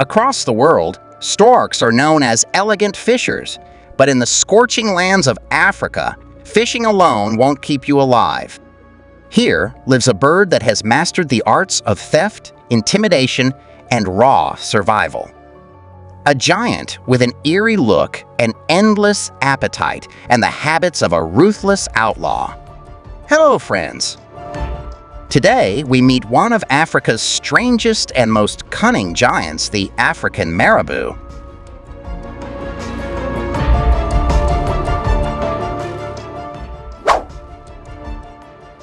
Across the world, storks are known as elegant fishers, but in the scorching lands of Africa, fishing alone won't keep you alive. Here lives a bird that has mastered the arts of theft, intimidation, and raw survival. A giant with an eerie look, an endless appetite, and the habits of a ruthless outlaw. Hello, friends. Today, we meet one of Africa's strangest and most cunning giants, the African marabou.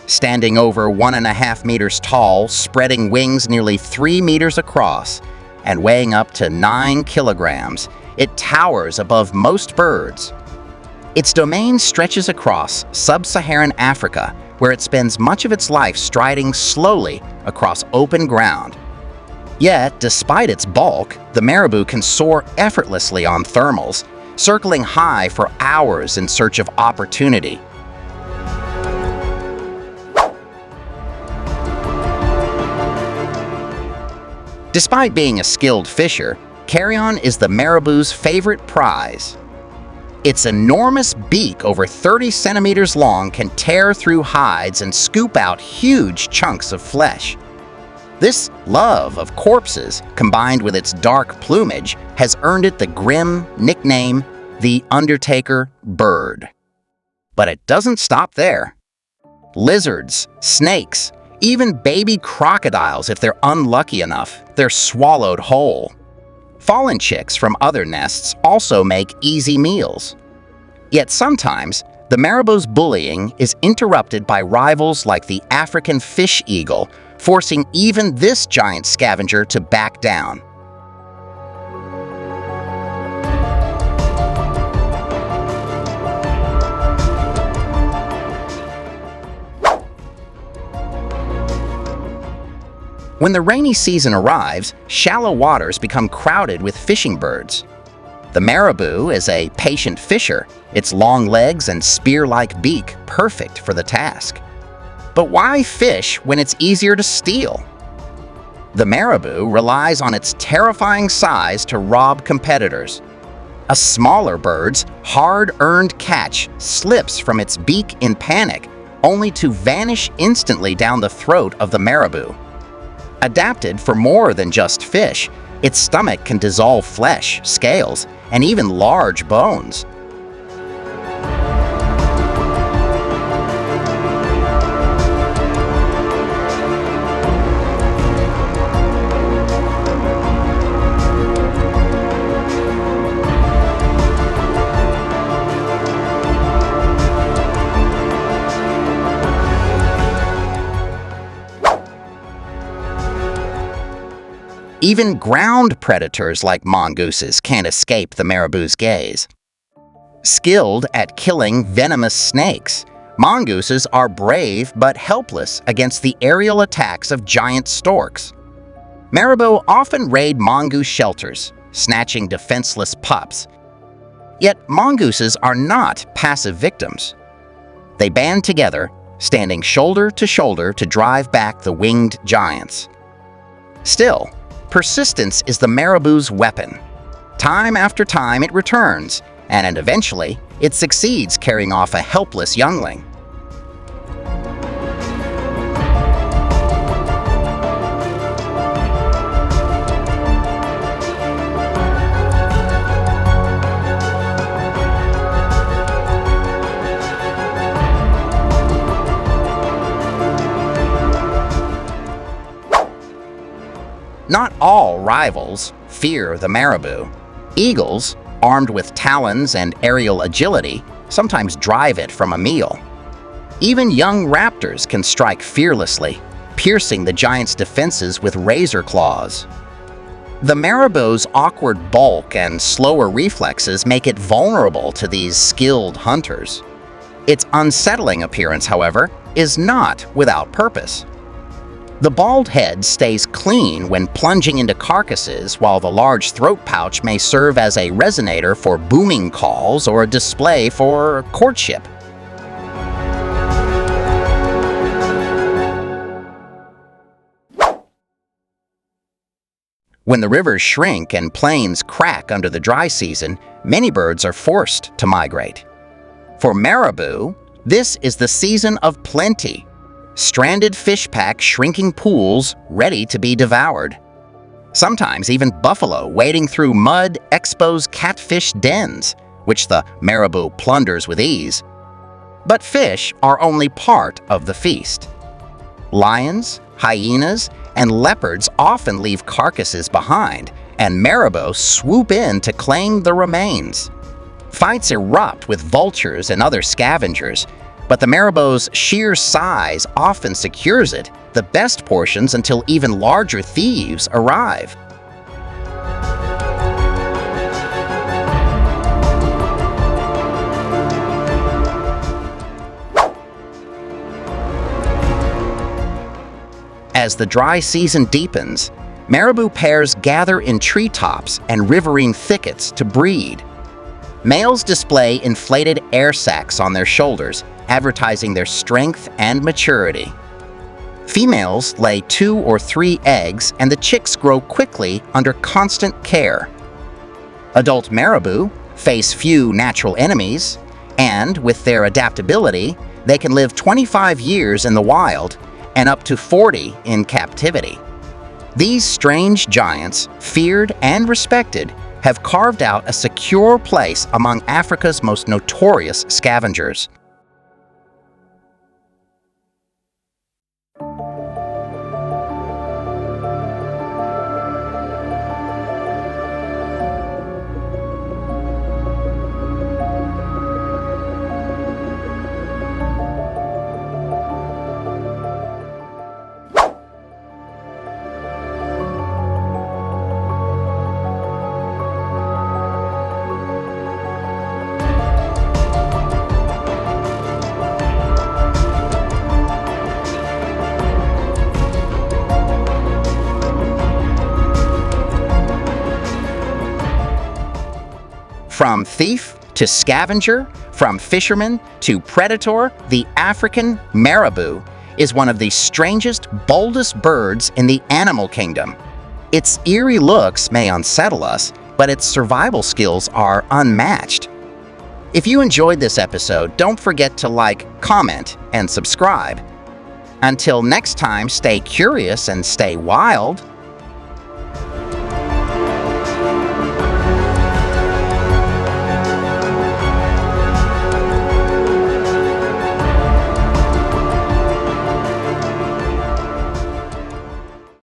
Standing over 1.5 meters tall, spreading wings nearly 3 meters across, and weighing up to 9 kilograms, it towers above most birds. Its domain stretches across sub-Saharan Africa, where it spends much of its life striding slowly across open ground. Yet, despite its bulk, the marabou can soar effortlessly on thermals, circling high for hours in search of opportunity. Despite being a skilled fisher, carrion is the marabou's favorite prize. Its enormous beak, over 30 centimeters long, can tear through hides and scoop out huge chunks of flesh. This love of corpses, combined with its dark plumage, has earned it the grim nickname, the Undertaker Bird. But it doesn't stop there. Lizards, snakes, even baby crocodiles, if they're unlucky enough, they're swallowed whole. Fallen chicks from other nests also make easy meals. Yet sometimes, the marabou's bullying is interrupted by rivals like the African fish eagle, forcing even this giant scavenger to back down. When the rainy season arrives, shallow waters become crowded with fishing birds. The marabou is a patient fisher, its long legs and spear-like beak perfect for the task. But why fish when it's easier to steal? The marabou relies on its terrifying size to rob competitors. A smaller bird's hard-earned catch slips from its beak in panic, only to vanish instantly down the throat of the marabou. Adapted for more than just fish, its stomach can dissolve flesh, scales, and even large bones. Even ground predators like mongooses can't escape the marabou's gaze. Skilled at killing venomous snakes, mongooses are brave but helpless against the aerial attacks of giant storks. Marabou often raid mongoose shelters, snatching defenseless pups. Yet mongooses are not passive victims. They band together, standing shoulder to shoulder to drive back the winged giants. Still, persistence is the marabou's weapon. Time after time it returns, and eventually it succeeds carrying off a helpless youngling. Not all rivals fear the marabou. Eagles, armed with talons and aerial agility, sometimes drive it from a meal. Even young raptors can strike fearlessly, piercing the giant's defenses with razor claws. The marabou's awkward bulk and slower reflexes make it vulnerable to these skilled hunters. Its unsettling appearance, however, is not without purpose. The bald head stays clean when plunging into carcasses, while the large throat pouch may serve as a resonator for booming calls or a display for courtship. When the rivers shrink and plains crack under the dry season, many birds are forced to migrate. For marabou, this is the season of plenty. Stranded fish pack shrinking pools ready to be devoured. Sometimes even buffalo wading through mud expose catfish dens, which the marabou plunders with ease. But fish are only part of the feast. Lions, hyenas, and leopards often leave carcasses behind, and marabou swoop in to claim the remains. Fights erupt with vultures and other scavengers, but the marabou's sheer size often secures it the best portions until even larger thieves arrive. As the dry season deepens, marabou pairs gather in treetops and riverine thickets to breed. Males display inflated air sacs on their shoulders, advertising their strength and maturity. Females lay 2 or 3 eggs, and the chicks grow quickly under constant care. Adult marabou face few natural enemies, and with their adaptability, they can live 25 years in the wild and up to 40 in captivity. These strange giants, feared and respected, have carved out a secure place among Africa's most notorious scavengers. From thief to scavenger, from fisherman to predator, the African marabou is one of the strangest, boldest birds in the animal kingdom. Its eerie looks may unsettle us, but its survival skills are unmatched. If you enjoyed this episode, don't forget to like, comment, and subscribe. Until next time, stay curious and stay wild.